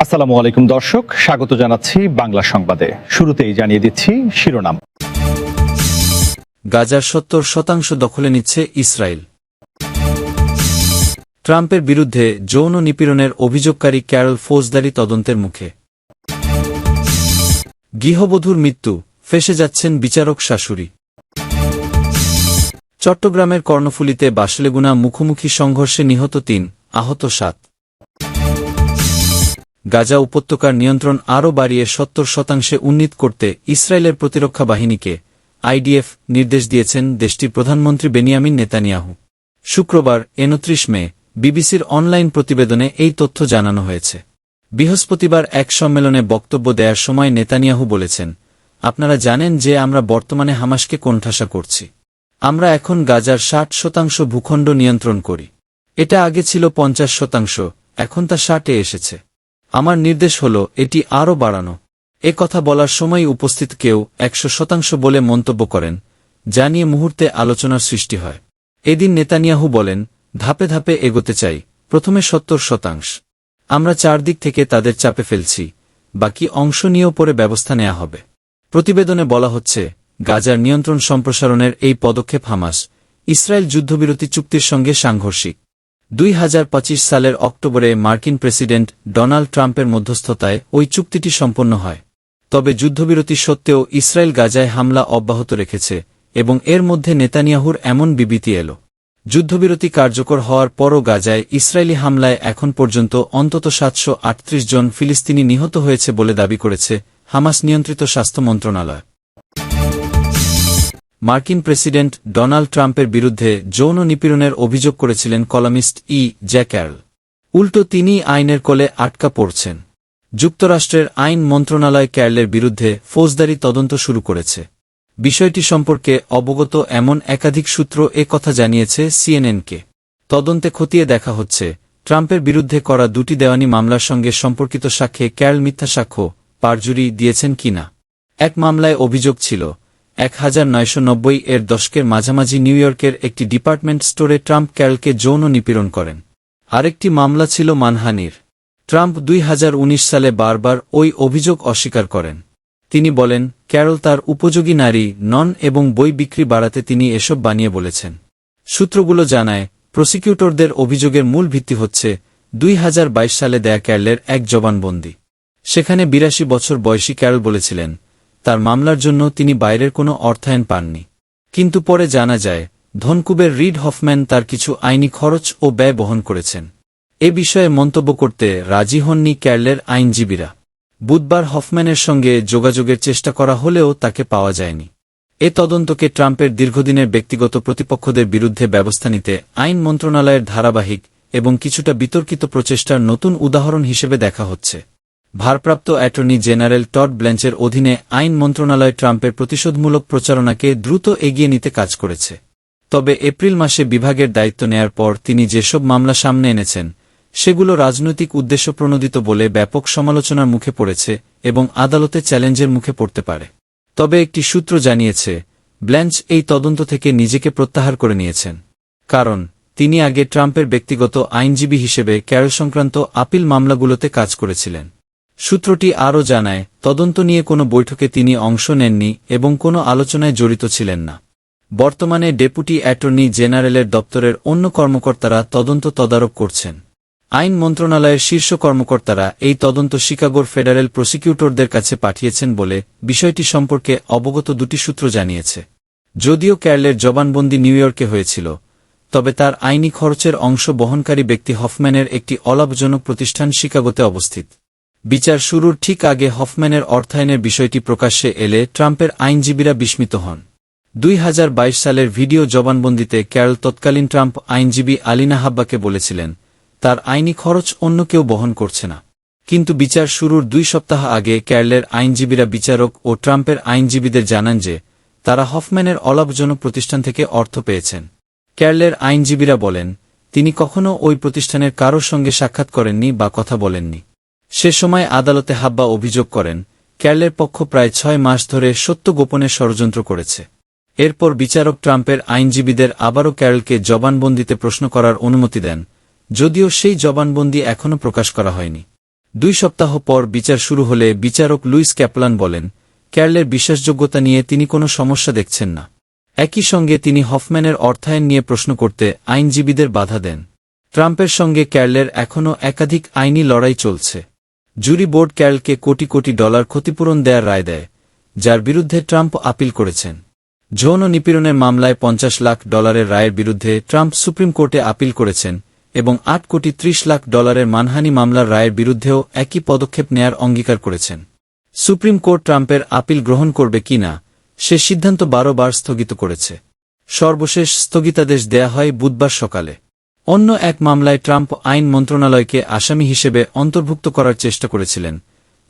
আসসালামু আলাইকুম দর্শক, স্বাগত জানাচ্ছি বাংলা সংবাদে। শুরুতেই জানিয়ে দিচ্ছি শিরোনাম। গাজার ৭০% দখলে নিচ্ছে ইসরায়েল। ট্রাম্পের বিরুদ্ধে যৌন নিপীড়নের অভিযোগকারী ক্যারল ফৌজদারি তদন্তের মুখে। গৃহবধূর মৃত্যু, ফেঁসে যাচ্ছেন বিচারক শাশুড়ি। চট্টগ্রামের কর্ণফুলীতে বাসলেগুনা মুখোমুখি সংঘর্ষে নিহত ৩, আহত ৭। গাজা উপত্যকার নিয়ন্ত্রণ আরও বাড়িয়ে ৭০% উন্নীত করতে ইসরায়েলের প্রতিরক্ষা বাহিনীকে আইডিএফ নির্দেশ দিয়েছেন দেশটির প্রধানমন্ত্রী বেনিয়ামিন নেতানিয়াহু। শুক্রবার ২৯ মে বিবিসির অনলাইন প্রতিবেদনে এই তথ্য জানানো হয়েছে। বৃহস্পতিবার এক সম্মেলনে বক্তব্য দেওয়ার সময় নেতানিয়াহু বলেছেন, আপনারা জানেন যে আমরা বর্তমানে হামাসকে কোণঠাসা করছি। আমরা এখন গাজার ৬০% ভূখণ্ড নিয়ন্ত্রণ করি। এটা আগে ছিল ৫০%, এখন তা ৬০-এ এসেছে। আমার নির্দেশ হল এটি আরও বাড়ানো। এ কথা বলার সময় উপস্থিত কেউ ১০০% বলে মন্তব্য করেন, যা নিয়ে মুহূর্তে আলোচনার সৃষ্টি হয়। এদিন নেতানিয়াহু বলেন, ধাপে ধাপে এগোতে চাই। প্রথমে ৭০%। আমরা চারদিক থেকে তাদের চাপে ফেলছি, বাকি অংশ নিয়েও পরে ব্যবস্থা নেওয়া হবে। প্রতিবেদনে বলা হচ্ছে, গাজার নিয়ন্ত্রণ সম্প্রসারণের এই পদক্ষেপ হামাস ইসরায়েল যুদ্ধবিরতি চুক্তির সঙ্গে সাংঘর্ষিক। ২০২৫ সালের অক্টোবরে মার্কিন প্রেসিডেন্ট ডোনাল্ড ট্রাম্পের মধ্যস্থতায় ওই চুক্তিটি সম্পন্ন হয়। তবে যুদ্ধবিরতি সত্ত্বেও ইসরায়েল গাজায় হামলা অব্যাহত রেখেছে এবং এর মধ্যে নেতানিয়াহুর এমন বিবৃতি এল। যুদ্ধবিরতি কার্যকর হওয়ার পরও গাজায় ইসরায়েলি হামলায় এখন পর্যন্ত অন্তত ৭৩৮ জন ফিলিস্তিনি নিহত হয়েছে বলে দাবি করেছে হামাস নিয়ন্ত্রিত স্বাস্থ্য মন্ত্রণালয়। মার্কিন প্রেসিডেন্ট ডোনাল্ড ট্রাম্পের বিরুদ্ধে যৌন নিপীড়নের অভিযোগ করেছিলেন কলামিস্ট জ্যাক ক্যারল। উল্টো তিনিই আইনের কোলে আটকা পড়ছেন। যুক্তরাষ্ট্রের আইন মন্ত্রণালয় ক্যারলের বিরুদ্ধে ফৌজদারি তদন্ত শুরু করেছে। বিষয়টি সম্পর্কে অবগত এমন একাধিক সূত্র এ কথা জানিয়েছে সিএনএনকে। তদন্তে খতিয়ে দেখা হচ্ছে ট্রাম্পের বিরুদ্ধে করা দুটি দেওয়ানি মামলার সঙ্গে সম্পর্কিত সাক্ষ্যে ক্যারল মিথ্যা সাক্ষ্য পারজুরি দিয়েছেন কিনা। এক মামলায় অভিযোগ ছিল ১৯৯০ এর দশকের মাঝামাঝি নিউ ইয়র্কের একটি ডিপার্টমেন্ট স্টোরে ট্রাম্প ক্যারলকে যৌন নিপীড়ন করেন। আরেকটি মামলা ছিল মানহানির। ট্রাম্প ২০১৯ সালে বারবার ওই অভিযোগ অস্বীকার করেন। তিনি বলেন, ক্যারল তার উপযোগী নারী নন এবং বই বিক্রি বাড়াতে তিনি এসব বানিয়ে বলেছেন। সূত্রগুলো জানায়, প্রসিকিউটরদের অভিযোগের মূল ভিত্তি হচ্ছে ২০২২ সালে দেয়া ক্যারলের এক জবানবন্দি। সেখানে ৮২ বছর বয়সী ক্যারল বলেছিলেন, তার মামলার জন্য তিনি বাইরের কোনো অর্থায়ন পাননি। কিন্তু পরে জানা যায়, ধনকুবের রিড হফম্যান তার কিছু আইনি খরচ ও ব্যয় বহন করেছেন। এ বিষয়ে মন্তব্য করতে রাজি হননি ক্যারলের আইনজীবীরা। বুধবার হফম্যানের সঙ্গে যোগাযোগের চেষ্টা করা হলেও তাকে পাওয়া যায়নি। এ তদন্তকে ট্রাম্পের দীর্ঘদিনের ব্যক্তিগত প্রতিপক্ষদের বিরুদ্ধে ব্যবস্থা নিতে আইন মন্ত্রণালয়ের ধারাবাহিক এবং কিছুটা বিতর্কিত প্রচেষ্টার নতুন উদাহরণ হিসেবে দেখা হচ্ছে। ভারপ্রাপ্ত অ্যাটর্নি জেনারেল টড ব্ল্যাঞ্চের অধীনে আইন মন্ত্রণালয় ট্রাম্পের প্রতিশোধমূলক প্রচারণাকে দ্রুত এগিয়ে নিতে কাজ করেছে। তবে এপ্রিল মাসে বিভাগের দায়িত্ব নেয়ার পর তিনি যেসব মামলা সামনে এনেছেন, সেগুলো রাজনৈতিক উদ্দেশ্যপ্রণোদিত বলে ব্যাপক সমালোচনার মুখে পড়েছে এবং আদালতে চ্যালেঞ্জের মুখে পড়তে পারে। তবে একটি সূত্র জানিয়েছে, ব্ল্যাঞ্চ এই তদন্ত থেকে নিজেকে প্রত্যাহার করে নিয়েছেন, কারণ তিনি আগে ট্রাম্পের ব্যক্তিগত আইনজীবী হিসেবে ক্যারল সংক্রান্ত আপিল মামলাগুলোতে কাজ করেছিলেন। সূত্রটি আরও জানায়, তদন্ত নিয়ে কোনো বৈঠকে তিনি অংশ নেননি এবং কোনো আলোচনায় জড়িত ছিলেন না। বর্তমানে ডেপুটি অ্যাটর্নি জেনারেলের দপ্তরের অন্য কর্মকর্তারা তদন্ত তদারক করছেন। আইন মন্ত্রণালয়ের শীর্ষ কর্মকর্তারা এই তদন্ত শিকাগোর ফেডারেল প্রসিকিউটরদের কাছে পাঠিয়েছেন বলে বিষয়টি সম্পর্কে অবগত দুটি সূত্র জানিয়েছে। যদিও ক্যারলের জবানবন্দি নিউ ইয়র্কে হয়েছিল, তবে তার আইনি খরচের অংশ বহনকারী ব্যক্তি হফম্যানের একটি অলাভজনক প্রতিষ্ঠান শিকাগোতে অবস্থিত। বিচার শুরুর ঠিক আগে হফম্যানের অর্থায়নের বিষয়টি প্রকাশ্যে এলে ট্রাম্পের আইনজীবীরা বিস্মিত হন। ২০২২ সালের ভিডিও জবানবন্দিতে ক্যারল তৎকালীন ট্রাম্প আইনজীবী আলিনা হাব্বাকে বলেছিলেন, তার আইনি খরচ অন্য কেউ বহন করছে না। কিন্তু বিচার শুরুর ২ সপ্তাহ আগে ক্যারলের আইনজীবীরা বিচারক ও ট্রাম্পের আইনজীবীদের জানান যে তারা হফম্যানের অলাভজনক প্রতিষ্ঠান থেকে অর্থ পেয়েছেন। ক্যারলের আইনজীবীরা বলেন, তিনি কখনও ওই প্রতিষ্ঠানের কারোর সঙ্গে সাক্ষাৎ করেননি বা কথা বলেননি। সে সময় আদালতে হাব্বা অভিযোগ করেন, ক্যারলের পক্ষ প্রায় ৬ মাস ধরে সত্য গোপনের ষড়যন্ত্র করেছে। এরপর বিচারক ট্রাম্পের আইনজীবীদের আবারও ক্যারলকে জবানবন্দিতে প্রশ্ন করার অনুমতি দেন, যদিও সেই জবানবন্দি এখনও প্রকাশ করা হয়নি। 2 সপ্তাহ পর বিচার শুরু হলে বিচারক লুইস ক্যাপলান বলেন, ক্যারলের বিশ্বাসযোগ্যতা নিয়ে তিনি কোনো সমস্যা দেখছেন না। একই সঙ্গে তিনি হফম্যানের অর্থায়ন নিয়ে প্রশ্ন করতে আইনজীবীদের বাধা দেন। ট্রাম্পের সঙ্গে ক্যারলের এখনও একাধিক আইনি লড়াই চলছে। জুরি বোর্ড ক্যারলকে কোটি কোটি ডলার ক্ষতিপূরণ দেয়ার রায় দেয়, যার বিরুদ্ধে ট্রাম্প আপিল করেছেন। যৌন নিপীড়নের মামলায় $50 লাখ রায়ের বিরুদ্ধে ট্রাম্প সুপ্রিম কোর্টে আপিল করেছেন এবং $8,30 লাখ মানহানি মামলার রায়ের বিরুদ্ধেও একই পদক্ষেপ নেয়ার অঙ্গীকার করেছেন। সুপ্রিম কোর্ট ট্রাম্পের আপিল গ্রহণ করবে কিনা সে সিদ্ধান্ত 12 বার স্থগিত করেছে। সর্বশেষ স্থগিতাদেশ দেয়া হয় বুধবার সকালে। অন্য এক মামলায় ট্রাম্প আইন মন্ত্রণালয়কে আসামি হিসেবে অন্তর্ভুক্ত করার চেষ্টা করেছিলেন,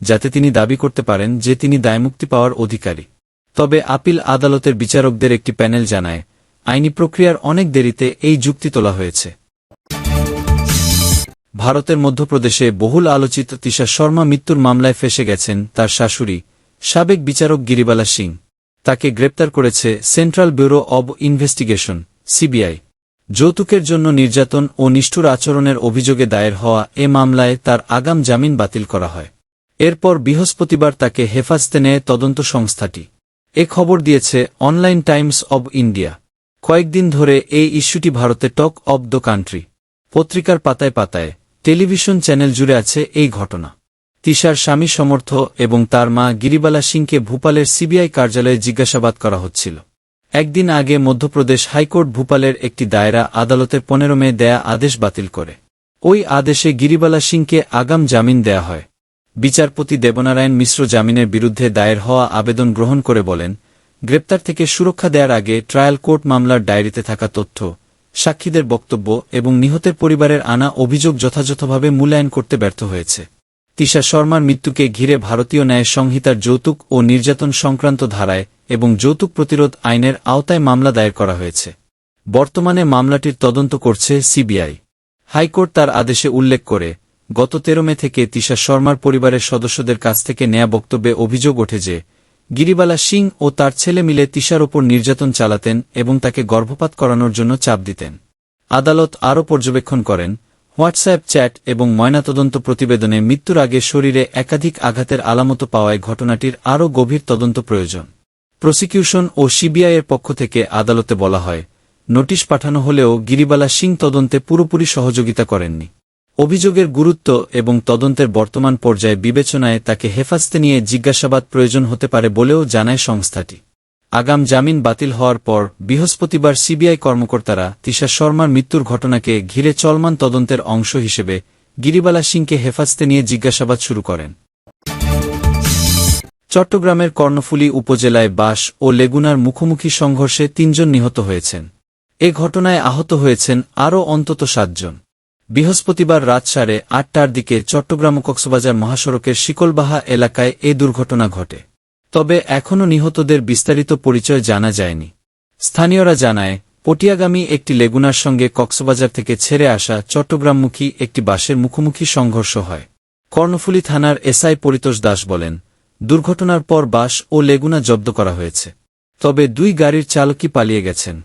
যাতে তিনি দাবি করতে পারেন যে তিনি দায়মুক্তি পাওয়ার অধিকারী। তবে আপিল আদালতের বিচারকদের একটি প্যানেল জানায়, আইনি প্রক্রিয়ার অনেক দেরিতে এই যুক্তি তোলা হয়েছে। ভারতের মধ্যপ্রদেশে বহুল আলোচিত তিশা শর্মা মৃত্যুর মামলায় ফেঁসে গেছেন তার শাশুড়ি, সাবেক বিচারক গিরিবালা সিং। তাকে গ্রেপ্তার করেছে central bureau of investigation, CBI. যৌতুকের জন্য নির্যাতন ও নিষ্ঠুর আচরণের অভিযোগে দায়ের হওয়া এ মামলায় তার আগাম জামিন বাতিল করা হয়। এরপর বৃহস্পতিবার তাকে হেফাজতে নেয় তদন্ত সংস্থাটি। এ খবর দিয়েছে অনলাইন টাইমস অব ইন্ডিয়া। কয়েকদিন ধরে এই ইস্যুটি ভারতে টক অব দ্য কান্ট্রি। পত্রিকার পাতায় পাতায়, টেলিভিশন চ্যানেল জুড়ে আছে এই ঘটনা। তিশার স্বামী সমর্থ এবং তার মা গিরিবালা সিংকে ভূপালের সিবিআই কার্যালয়ে জিজ্ঞাসাবাদ করা হচ্ছিল। একদিন আগে মধ্যপ্রদেশ হাইকোর্ট ভূপালের একটি দায়রা আদালতের 15 মে দেয়া আদেশ বাতিল করে। ওই আদেশে গিরিবালা সিংকে আগাম জামিন দেয়া হয়। বিচারপতি দেবনারায়ণ মিশ্র জামিনের বিরুদ্ধে দায়ের হওয়া আবেদন গ্রহণ করে বলেন, গ্রেপ্তার থেকে সুরক্ষা দেওয়ার আগে ট্রায়াল কোর্ট মামলার ডায়েরিতে থাকা তথ্য, সাক্ষীদের বক্তব্য এবং নিহতের পরিবারের আনা অভিযোগ যথাযথভাবে মূল্যায়ন করতে ব্যর্থ হয়েছে। তিশা শর্মার মৃত্যুকে ঘিরে ভারতীয় ন্যায় সংহিতার যৌতুক ও নির্যাতন সংক্রান্ত ধারায় এবং যৌতুক প্রতিরোধ আইনের আওতায় মামলা দায়ের করা হয়েছে। বর্তমানে মামলাটির তদন্ত করছে সিবিআই। হাইকোর্ট তার আদেশে উল্লেখ করে, গত 13 মে থেকে তিশা শর্মার পরিবারের সদস্যদের কাছ থেকে নেয়া বক্তব্যে অভিযোগ ওঠে যে গিরিবালা সিং ও তার ছেলে মিলে তিশার ওপর নির্যাতন চালাতেন এবং তাকে গর্ভপাত করানোর জন্য চাপ দিতেন। আদালত আরও পর্যবেক্ষণ করেন, হোয়াটসঅ্যাপ চ্যাট এবং ময়নাতদন্ত প্রতিবেদনে মৃত্যুর আগে শরীরে একাধিক আঘাতের আলামত পাওয়ায় ঘটনাটির আরও গভীর তদন্ত প্রয়োজন। প্রসিকিউশন ও সিবিআইয়ের পক্ষ থেকে আদালতে বলা হয়, নোটিশ পাঠানো হলেও গিরিবালা সিং তদন্তে পুরোপুরি সহযোগিতা করেননি। অভিযোগের গুরুত্ব এবং তদন্তের বর্তমান পর্যায়ে বিবেচনায় তাকে হেফাজতে নিয়ে জিজ্ঞাসাবাদ প্রয়োজন হতে পারে বলেও জানায় সংস্থাটি। আগাম জামিন বাতিল হওয়ার পর বৃহস্পতিবার সিবিআই কর্মকর্তারা তিশা শর্মার মৃত্যুর ঘটনাকে ঘিরে চলমান তদন্তের অংশ হিসেবে গিরিবালা সিংকে হেফাজতে নিয়ে জিজ্ঞাসাবাদ শুরু করেন। চট্টগ্রামের কর্ণফুলী উপজেলায় বাঁশ ও লেগুনার মুখোমুখি সংঘর্ষে 3 জন নিহত হয়েছেন। এ ঘটনায় আহত হয়েছেন আরও অন্তত 7 জন। বৃহস্পতিবার রাত 8:30টার দিকে চট্টগ্রাম কক্সবাজার মহাসড়কের শিকলবাহা এলাকায় এ দুর্ঘটনা ঘটে। তবে এখনও নিহতদের বিস্তারিত পরিচয় জানা যায়নি। স্থানীয়রা জানায়, পটিয়াগামী একটি লেগুনার সঙ্গে কক্সবাজার থেকে ছেড়ে আসা চট্টগ্রামমুখী একটি বাসের মুখোমুখি সংঘর্ষ হয়। কর্ণফুলী থানার এসআই পরিতোষ দাস বলেন, দুর্ঘটনার পর বাস ও লেগুনা জব্দ করা হয়েছে। তবে 2 গাড়ির চালকই পালিয়ে গেছেন।